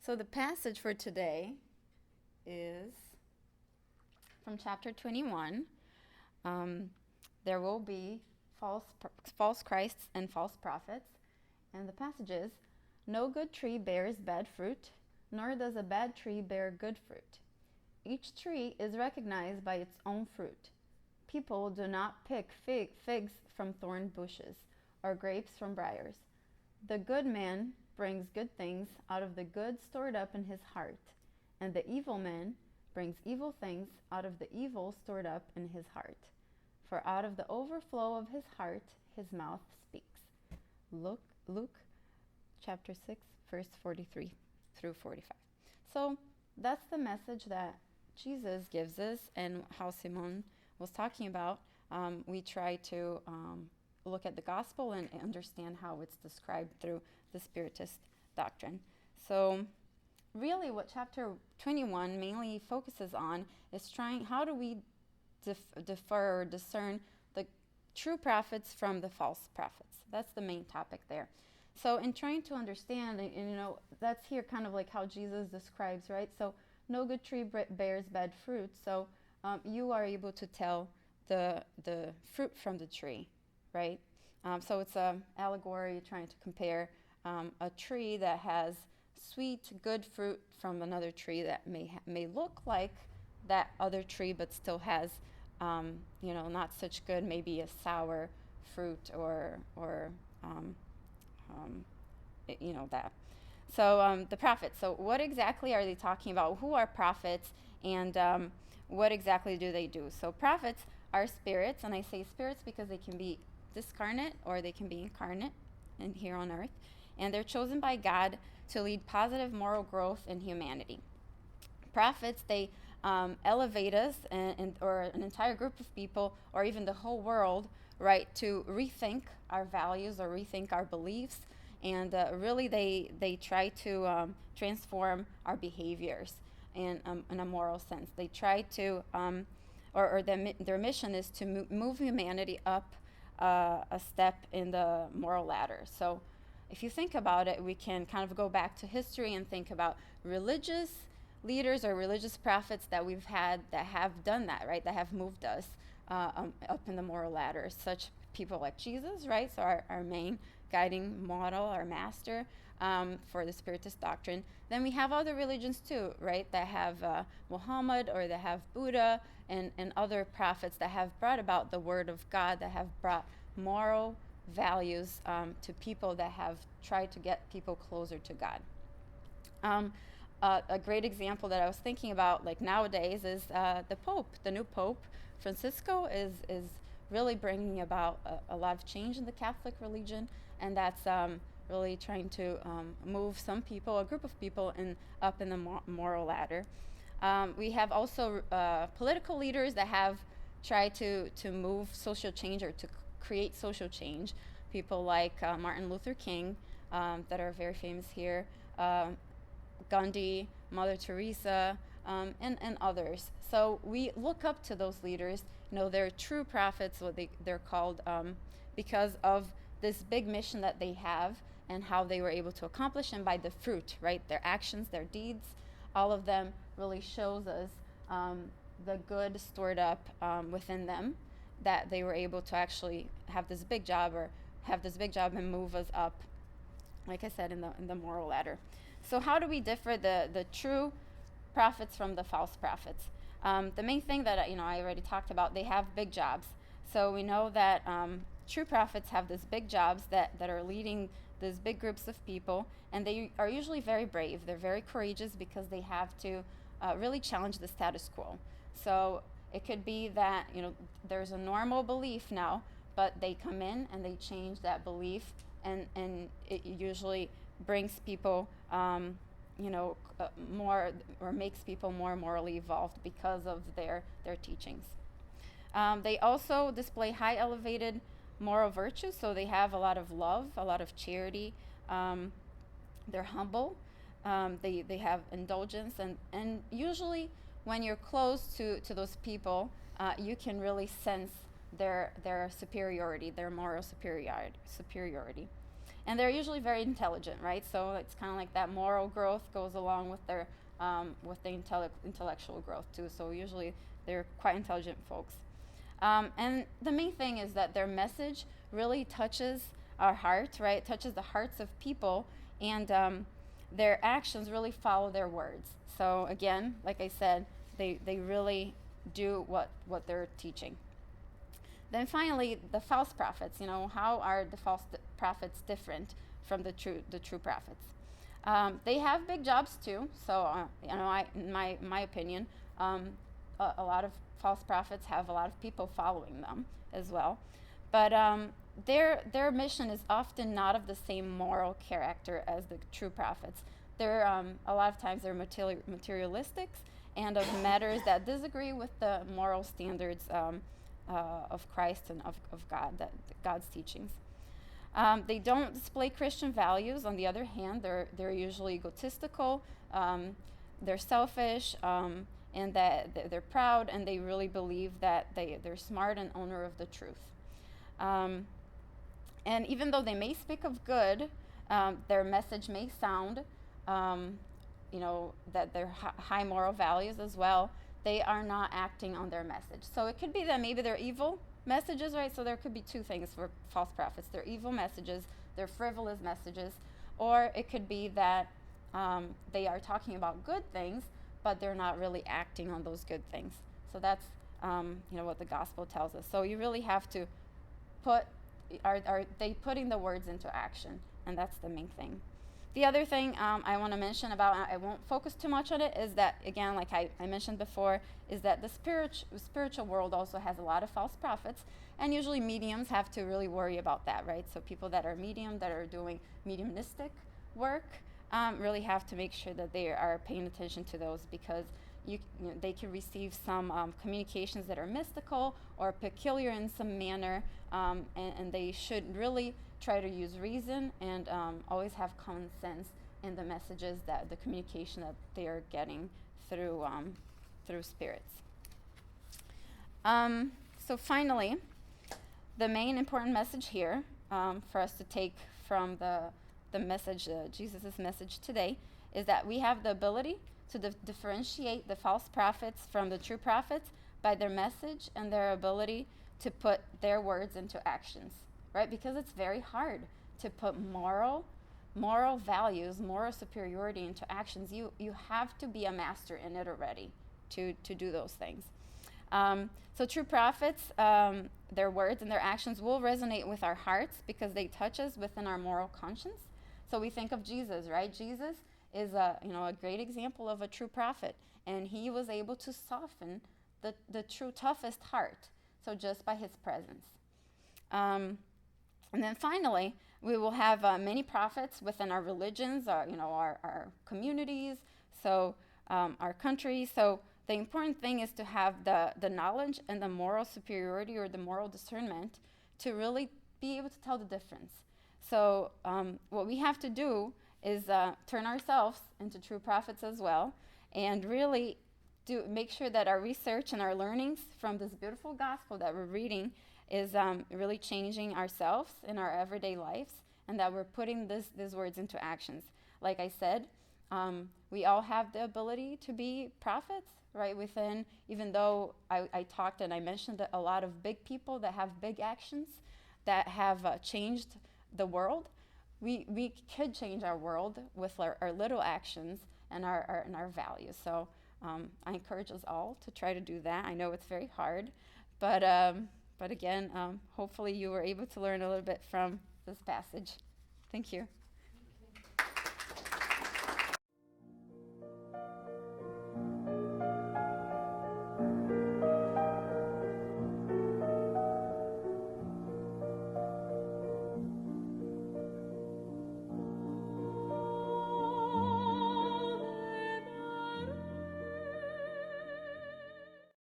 So the passage for today is from chapter 21. There will be false Christs and false prophets. And the passage is, "No good tree bears bad fruit, nor does a bad tree bear good fruit. Each tree is recognized by its own fruit. People do not pick figs from thorn bushes, or grapes from briers. The good man brings good things out of the good stored up in his heart, and the evil man brings evil things out of the evil stored up in his heart. For out of the overflow of his heart, his mouth speaks." Luke chapter 6, verse 43 through 45. So that's the message that Jesus gives us, and how Simon was talking about. We try to look at the gospel and understand how it's described through the Spiritist doctrine. So really what chapter 21 mainly focuses on is how do we defer or discern the true prophets from the false prophets. That's the main topic there. So in trying to understand, and that's here kind of like how Jesus describes, right? So no good tree bears bad fruit. So you are able to tell the fruit from the tree, right? So it's an allegory trying to compare a tree that has sweet, good fruit from another tree that may look like that other tree, but still has, not such good, maybe a sour fruit or that. So the prophets. So what exactly are they talking about? Who are prophets, and what exactly do they do? So prophets are spirits, and I say spirits because they can be discarnate or they can be incarnate and here on earth, and they're chosen by God to lead positive moral growth in humanity. Prophets, they elevate us or an entire group of people, or even the whole world, right, to rethink our values or rethink our beliefs, and really they try to transform our behaviors in a moral sense. They try to, their mission is to move humanity up a step in the moral ladder. So if you think about it, we can kind of go back to history and think about religious leaders or religious prophets that we've had that have done that, right? That have moved us up in the moral ladder. Such people like Jesus, right? So our main guiding model, our master for the Spiritist doctrine. Then we have other religions too, right? That have Muhammad, or that have Buddha and other prophets that have brought about the word of God, that have brought moral values to people, that have tried to get people closer to God. A great example that I was thinking about, like nowadays, is the Pope. The new Pope, Francisco, is really bringing about a lot of change in the Catholic religion, and that's really trying to move some people, a group of people, up in the moral ladder. We have also political leaders that have tried to move social change or to create social change. People like Martin Luther King, that are very famous here, Gandhi, Mother Teresa, and others. So we look up to those leaders. They're true prophets, what they're called, because of this big mission that they have and how they were able to accomplish, and by the fruit, right? Their actions, their deeds, all of them really shows us the good stored up within them, that they were able to actually have this big job and move us up, like I said, in the moral ladder. So how do we differ the true prophets from the false prophets? The main thing that I already talked about, they have big jobs. So we know that true prophets have these big jobs that are leading these big groups of people, and they are usually very brave. They're very courageous because they have to really challenge the status quo. So it could be that there's a normal belief now, but they come in and they change that belief, and it usually brings people more, or makes people more morally evolved because of their teachings. They also display high elevated moral virtues, so they have a lot of love, a lot of charity. They're humble. They have indulgence, and usually when you're close to those people, you can really sense their superiority, their moral superiority. And they're usually very intelligent, right? So it's kind of like that moral growth goes along with their with the intellectual growth too. So usually they're quite intelligent folks. And the main thing is that their message really touches our heart, right? It touches the hearts of people, and their actions really follow their words. So again, like I said, they really do what they're teaching. Then finally, the false prophets. How are the false prophets different from the true prophets? They have big jobs too. So in my opinion, a lot of false prophets have a lot of people following them as well. But their mission is often not of the same moral character as the true prophets. They're a lot of times they're materialistic and of matters that disagree with the moral standards of Christ and of God, God's teachings. They don't display Christian values. On the other hand, they're usually egotistical, they're selfish, and that they're proud, and they really believe that they're smart and owner of the truth. And even though they may speak of good, their message may sound, that they're high moral values as well. They are not acting on their message. So it could be that maybe they're evil messages, right? So there could be two things for false prophets. They're evil messages, they're frivolous messages, or it could be that they are talking about good things, but they're not really acting on those good things. So that's what the gospel tells us. So you really have to are they putting the words into action? And that's the main thing. The other thing I want to mention about, I won't focus too much on it, is that, again, like I mentioned before, is that the spiritual world also has a lot of false prophets, and usually mediums have to really worry about that, right? So people that are medium, that are doing mediumistic work, really have to make sure that they are paying attention to those, because they can receive some communications that are mystical or peculiar in some manner, and they should really try to use reason and always have common sense in the messages, that the communication that they are getting through spirits. So finally, the main important message here for us to take from the message, Jesus' message today, is that we have the ability to differentiate the false prophets from the true prophets by their message and their ability to put their words into actions, right? Because it's very hard to put moral values, moral superiority into actions. You have to be a master in it already to do those things. So true prophets, their words and their actions will resonate with our hearts because they touch us within our moral conscience. So we think of Jesus, right? Jesus is a great example of a true prophet, and he was able to soften the true toughest heart, so just by his presence. And then finally, we will have many prophets within our religions, our communities, so our country. So the important thing is to have the knowledge and the moral superiority or the moral discernment to really be able to tell the difference. So what we have to do is turn ourselves into true prophets as well, and really make sure that our research and our learnings from this beautiful gospel that we're reading is really changing ourselves in our everyday lives, and that we're putting these words into actions. Like I said, we all have the ability to be prophets, right? Even though I talked and I mentioned that a lot of big people that have big actions that have changed the world, we could change our world with our little actions and our values. So I encourage us all to try to do that. I know it's very hard, but again, hopefully you were able to learn a little bit from this passage. Thank you.